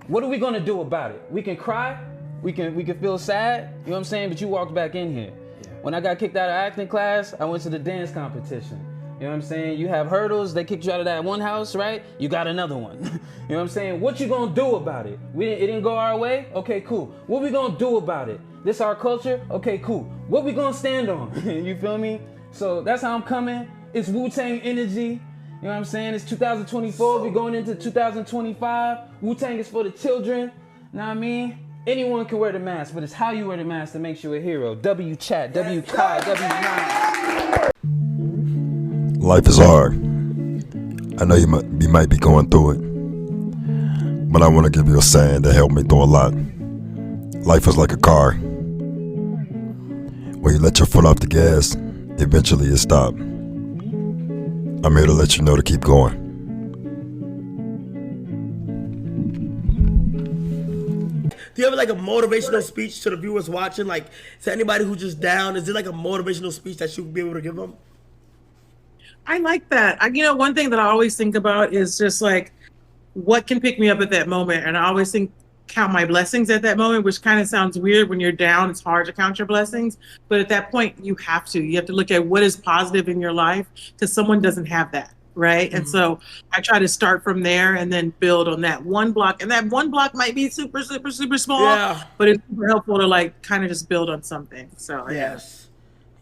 What are we gonna do about it? We can cry, we can feel sad, you know what I'm saying? But you walked back in here. Yeah. When I got kicked out of acting class, I went to the dance competition. You know what I'm saying? You have hurdles, they kicked you out of that one house, right? You got another one. You know what I'm saying? What you gonna do about it? It didn't go our way? Okay, cool. What we gonna do about it? This our culture? Okay, cool. What we gonna stand on? You feel me? So that's how I'm coming. It's Wu-Tang energy. You know what I'm saying? It's 2024, we're going into 2025. Wu-Tang is for the children. Know what I mean? Anyone can wear the mask, but it's how you wear the mask that makes you a hero. W-Chat, W-Kai, W9. Life is hard. I know you might be going through it, but I want to give you a saying that helped me through a lot. Life is like a car. When you let your foot off the gas, eventually it stops. I'm here to let you know to keep going. Do you have like a motivational speech to the viewers watching? Like, to anybody who's just down, is it like a motivational speech that you would be able to give them? I like that. One thing that I always think about is just like, what can pick me up at that moment? And I always count my blessings at that moment, which kind of sounds weird. When you're down, it's hard to count your blessings. But at that point, you have to look at what is positive in your life, because someone doesn't have that, right? Mm-hmm. And so I try to start from there and then build on that one block. And that one block might be super, super, super small, but it's super helpful to like kind of just build on something. So yes.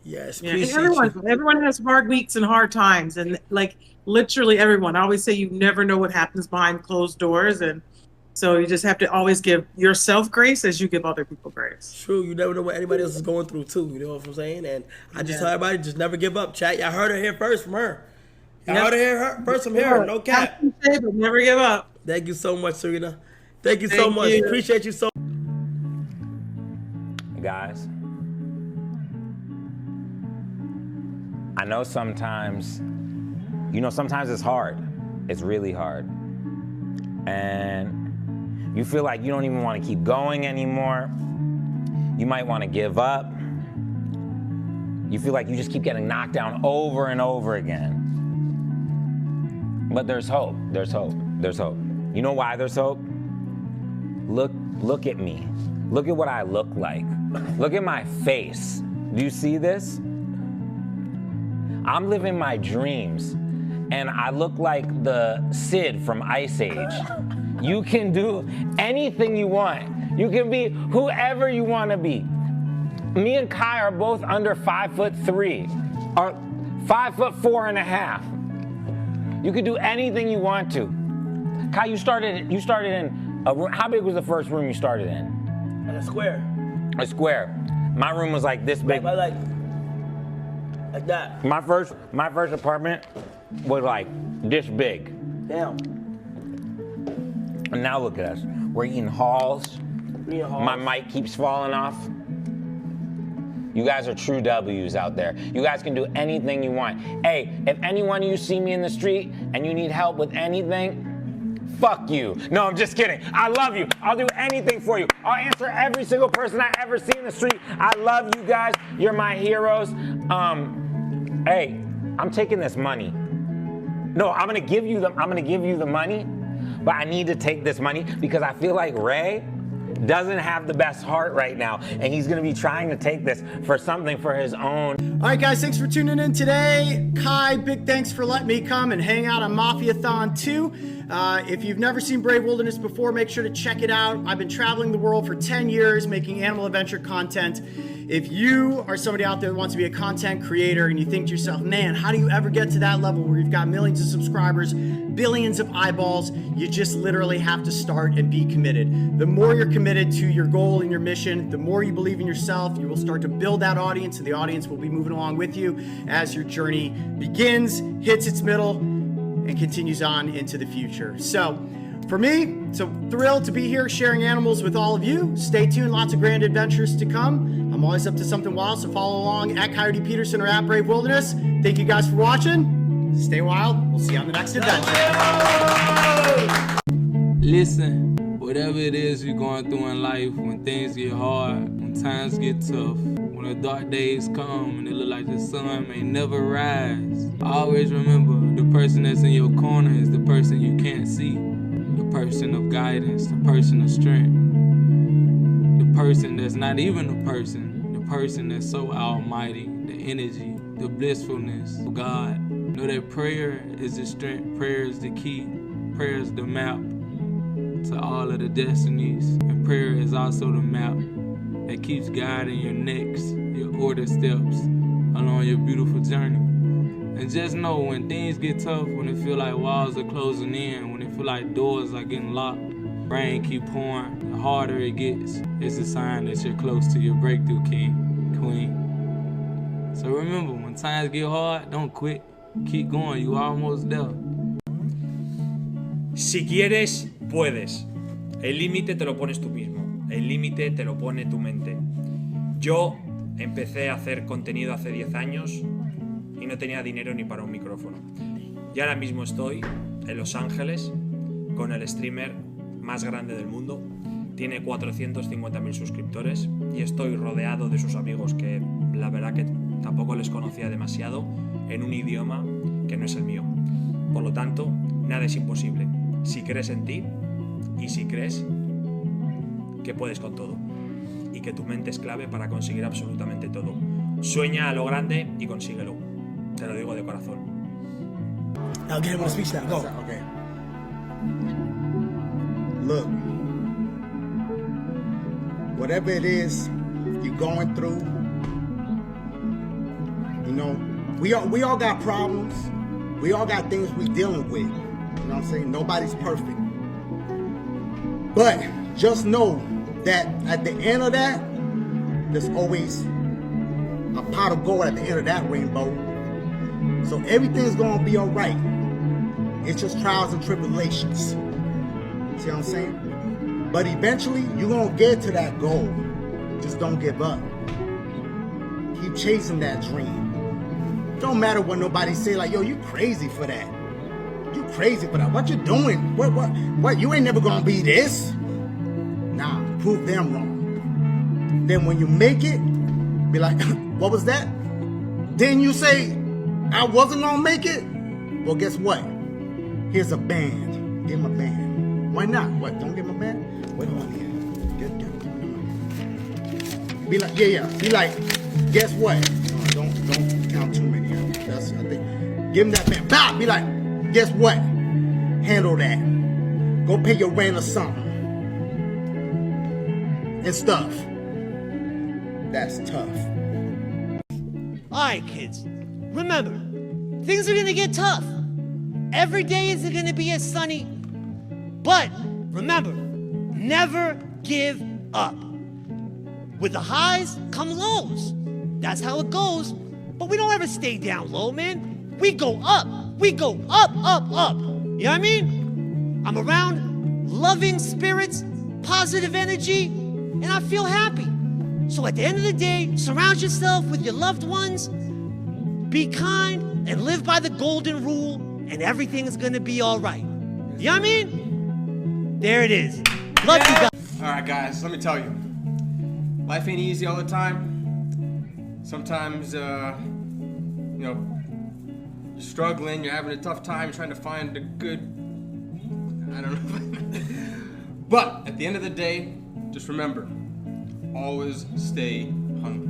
Yes, yeah. And everyone has hard weeks and hard times, and like literally everyone. I always say you never know what happens behind closed doors, and so you just have to always give yourself grace as you give other people grace. True, you never know what anybody else is going through too. You know what I'm saying? And I just tell everybody, just never give up. Chat, y'all heard it here first from her. Y'all heard it here first from her. No cap. But never give up. Thank you so much, Serena. Thank you so much. Appreciate you so. Guys, I know sometimes, sometimes it's hard. It's really hard. And you feel like you don't even want to keep going anymore. You might want to give up. You feel like you just keep getting knocked down over and over again. But there's hope. There's hope. There's hope. You know why there's hope? Look at me. Look at what I look like. Look at my face. Do you see this? I'm living my dreams, and I look like the Sid from Ice Age. You can do anything you want. You can be whoever you want to be. Me and Kai are both under 5'3", or 5'4.5". You can do anything you want to. Kai, you started in a room. How big was the first room you started in? A square. A square. My room was like this big. Like that. My first apartment was like this big. Damn. And now look at us. We're eating halls. My mic keeps falling off. You guys are true W's out there. You guys can do anything you want. Hey, if anyone of you see me in the street and you need help with anything, fuck you. No, I'm just kidding. I love you. I'll do anything for you. I'll answer every single person I ever see in the street. I love you guys. You're my heroes. Hey, I'm taking this money. No, I'm gonna give you the money, but I need to take this money because I feel like Ray doesn't have the best heart right now, and he's gonna be trying to take this for something for his own. All right, guys, thanks for tuning in today. Kai, big thanks for letting me come and hang out on Mafiathon 2. If you've never seen Brave Wilderness before, make sure to check it out. I've been traveling the world for 10 years making animal adventure content. If you are somebody out there that wants to be a content creator and you think to yourself, man, how do you ever get to that level where you've got millions of subscribers, billions of eyeballs? You just literally have to start and be committed. The more you're committed to your goal and your mission, the more you believe in yourself, you will start to build that audience, and the audience will be moving along with you as your journey begins, hits its middle, and continues on into the future. So for me, it's a thrill to be here sharing animals with all of you. Stay tuned, lots of grand adventures to come. I'm always up to something wild, so follow along at Coyote Peterson or at Brave Wilderness. Thank you guys for watching. Stay wild. We'll see you on the next adventure. Listen, whatever it is you're going through in life, when things get hard, when times get tough, when the dark days come and it look like the sun may never rise, always remember the person that's in your corner is the person you can't see, the person of guidance, the person of strength, the person that's not even a person, the person that's so almighty, the energy, the blissfulness of God. Know that prayer is the strength, prayer is the key, prayer is the map to all of the destinies, and prayer is also the map that keeps guiding your next, your order steps along your beautiful journey. And just know when things get tough, when it feel like walls are closing in, when it feel like doors are getting locked, rain keep pouring, the harder it gets, it's a sign that you're close to your breakthrough, king, queen. So remember, when times get hard, don't quit. Keep going, you almost there. Si quieres, puedes. El límite te lo pones tú mismo. El límite te lo pone tu mente. Yo empecé a hacer contenido hace 10 años y no tenía dinero ni para un micrófono. Y ahora mismo estoy en Los Ángeles con el streamer más grande del mundo. Tiene 450.000 suscriptores y estoy rodeado de sus amigos que la verdad que tampoco les conocía demasiado, en un idioma que no es el mío. Por lo tanto, nada es imposible. Si crees en ti y si crees que puedes con todo y que tu mente es clave para conseguir absolutamente todo. Sueña a lo grande y consíguelo. Te lo digo de corazón. I'll get him on speech now. Go. Okay. Look, whatever it is you're going through, you know, we all got problems. We all got things we dealing with. You know what I'm saying? Nobody's perfect. But just know that at the end of that, there's always a pot of gold at the end of that rainbow. So everything's gonna be all right. It's just trials and tribulations. See what I'm saying? But eventually, you're gonna get to that goal. Just don't give up. Keep chasing that dream. Don't matter what nobody say, like, yo, you crazy for that. You crazy for that. What you doing? What? You ain't never gonna be this. Nah, prove them wrong. Then when you make it, be like, what was that? Didn't you say I wasn't gonna make it? Well, guess what? Here's a band. Give him a band. Why not? What? Don't give him a band? Wait on here. Be like, yeah. Be like, guess what? Don't count too many. That's I think. Give him that band. Bow. Be like, guess what? Handle that. Go pay your rent or something. And stuff. That's tough. Alright, kids. Remember, things are gonna get tough. Every day isn't gonna be as sunny. But remember, never give up. With the highs come lows. That's how it goes. But we don't ever stay down low, man. We go up. We go up, up, up. You know what I mean? I'm around loving spirits, positive energy, and I feel happy. So at the end of the day, surround yourself with your loved ones, be kind, and live by the golden rule, and everything is gonna be all right. You know what I mean? There it is. Love you guys. All right, guys, let me tell you. Life ain't easy all the time. Sometimes, you're struggling, you're having a tough time trying to find a good, I don't know. But at the end of the day, just remember, always stay hungry.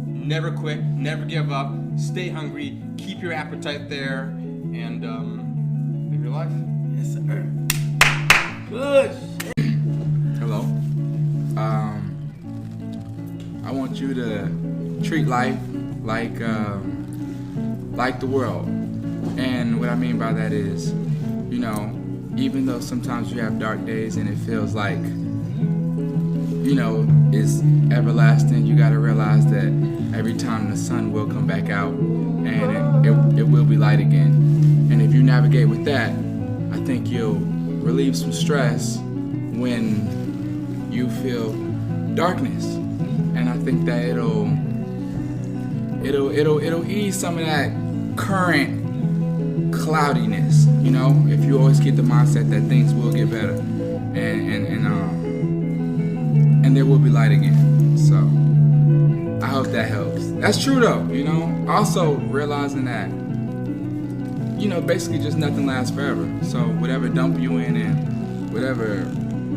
Never quit, never give up, stay hungry, keep your appetite there, and live your life. Yes, sir. Good. Hello. I want you to treat life like the world. And what I mean by that is, you know, even though sometimes you have dark days and it feels like, you know, it's everlasting, you gotta realize that every time the sun will come back out and it will be light again. And if you navigate with that, I think you'll relieve some stress when you feel darkness. And I think that it'll ease some of that current cloudiness, you know, if you always keep the mindset that things will get better and there will be light again. So I hope that helps. That's true though, you know. Also realizing that, you know, basically just nothing lasts forever. So whatever dump you in and whatever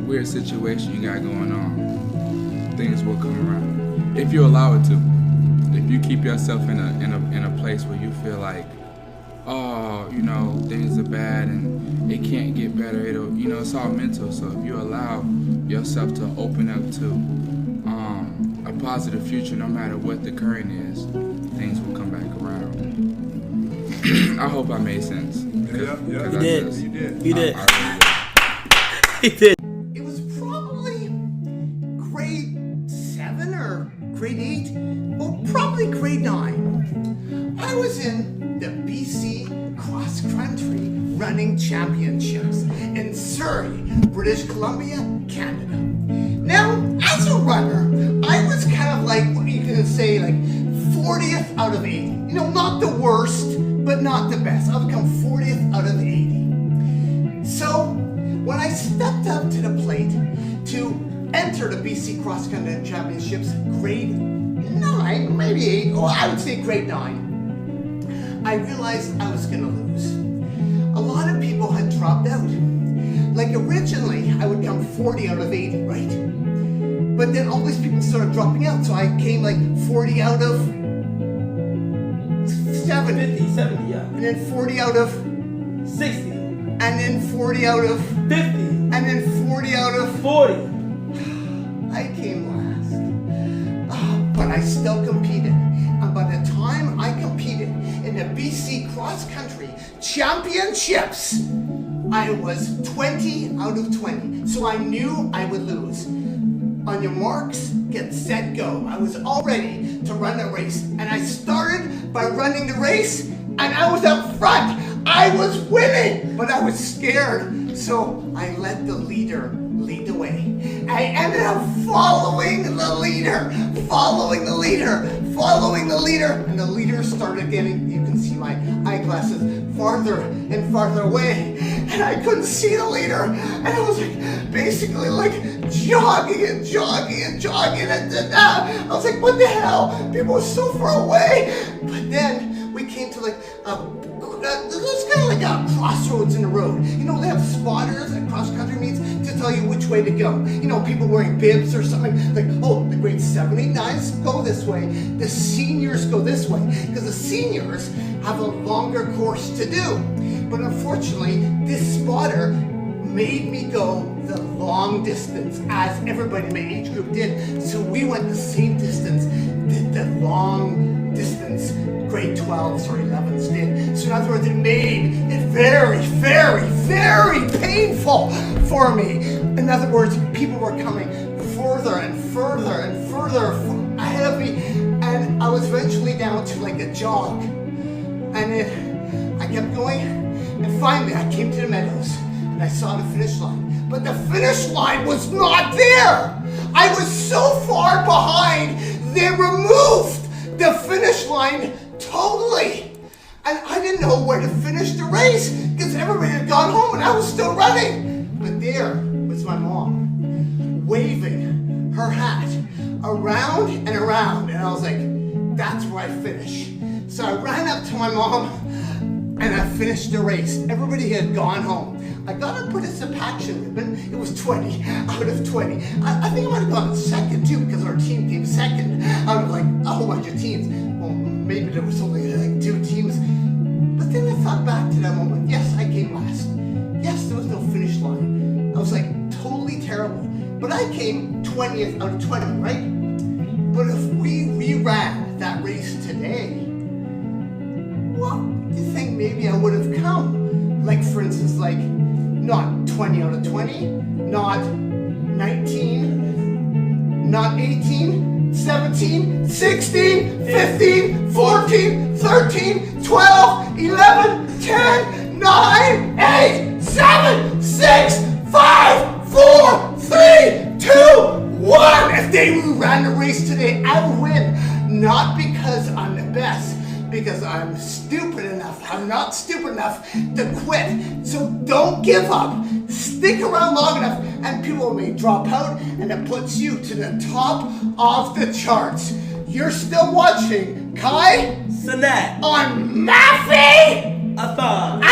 weird situation you got going on, things will come around. If you allow it to. If you keep yourself in a place where you feel like oh, you know, things are bad and it can't get better. It'll, you know, it's all mental. So if you allow yourself to open up to a positive future, no matter what the current is, things will come back around. I hope I made sense. Yeah. You did. You did. You did. He did. It was probably grade 7 or grade 8, or probably grade 9. I was in the BC Cross Country Running Championships in Surrey, British Columbia, Canada. Now, as a runner, I was kind of like, what you can say, like 40th out of 80. You know, not the worst, but not the best. I've become 40th out of 80. So, when I stepped up to the plate to enter the BC Cross Country Championships, grade 9, maybe 8, or I would say grade 9, I realized I was gonna lose. A lot of people had dropped out. Like originally, I would come 40 out of 80, right? But then all these people started dropping out, so I came like 40 out of 70. 50, 70, yeah. And then 40 out of 60. And then 40 out of 50. And then 40 out of 40. I came last. But I still competed. And by the time I competed in the BC Cross Country Championships, I was 20 out of 20. So I knew I would lose. On your marks, get set, go. I was all ready to run the race. And I started by running the race, and I was up front. I was winning, but I was scared. So I let the leader lead the way. I ended up following the leader, and the leader started getting, you can see my eyeglasses, farther and farther away, and I couldn't see the leader, and I was like, basically like jogging, and I was like, what the hell? People were so far away. But then we came to like there's kind of like a crossroads in the road. You know, they have spotters at cross country meets to tell you which way to go. You know, people wearing bibs or something, like, oh, the grade 7, 8, 9s go this way, the seniors go this way, because the seniors have a longer course to do. But unfortunately, this spotter made me go the long distance, as everybody in my age group did. So we went the same distance, did the long distance grade 12s or 11s did. So in other words, it made it very, very, very painful for me. In other words, people were coming further and further and further ahead of me, and I was eventually down to like a jog. And then I kept going, and finally I came to the meadows, and I saw the finish line. But the finish line was not there! I was so far behind, they removed the finish line totally. And I didn't know where to finish the race, because everybody had gone home and I was still running. But there was my mom, waving her hat around and around, and I was like, that's where I finish. So I ran up to my mom, and I finished the race. Everybody had gone home. I got a participation ribbon. It was 20 out of 20. I think I might have gone second too, because our team came second out of like a whole bunch of teams. Well, maybe there was only like 2 teams. But then I thought back to that moment. Yes, I came last. Yes, there was no finish line. I was like totally terrible. But I came 20th out of 20, right? But if we reran that race today, well, do you think maybe I would have come? Like, for instance, like, not 20 out of 20, not 19, not 18, 17, 16, 15, 14, 13, 12, 11, 10, 9, 8, 7, 6, 5, 4, 3, 2, 1. If they ran the race today, I would win. Not because I'm the best, because I'm stupid enough. I'm not stupid enough to quit. So don't give up. Stick around long enough, and people may drop out, and it puts you to the top of the charts. You're still watching Cenat on Mafiathon.